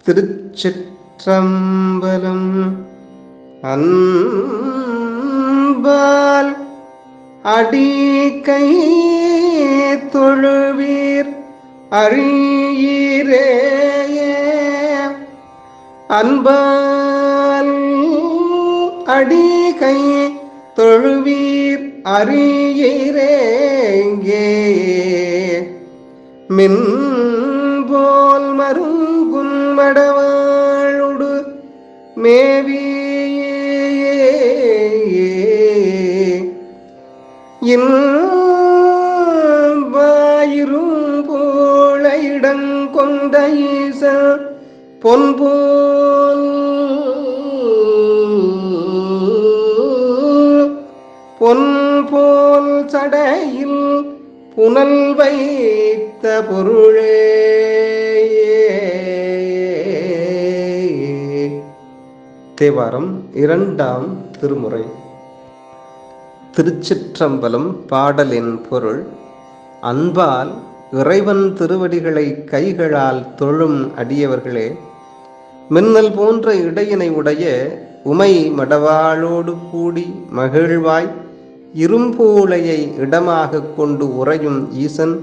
திருச்சிற்றம்பலம். அன்பால் அடிக்கை தொழுவீர் அறியீரே. அன்பால் அடிக்கை தொழுவீர் அறியீரேங்கே. மின்போல் மருங்குன் மடவாளுடு மேவியே இன்பாயிரும் போல இடங்கொண்ட ஈச பொன்போல் பொன்போல் சடையில் புனல் வைத்த பொருளே. தேவாரம் இரண்டாம் திருமுறை. திருச்சிற்றம்பலம். பாடலின் பொருள்: அன்பால் இறைவன் திருவடிகளை கைகளால் தொழும் அடியவர்களே, மின்னல் போன்ற இடையினை உடைய உமை மடவாளோடு கூடி மகிழ்வாய் இரும்பூளையை இடமாக கொண்டு உறையும் ஈசன்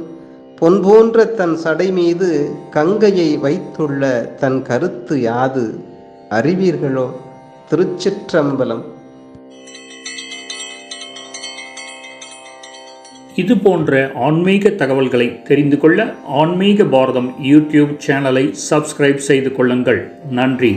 பொன்போன்ற தன் சடை மீது கங்கையை வைத்துள்ள தன் கருத்து யாது அறிவீர்களோ? திருச்சிற்றம்பலம். இது போன்ற ஆன்மீக தகவல்களை தெரிந்து கொள்ள ஆன்மீக பாரதம் யூடியூப் சேனலை சப்ஸ்கிரைப் செய்து கொள்ளுங்கள். நன்றி.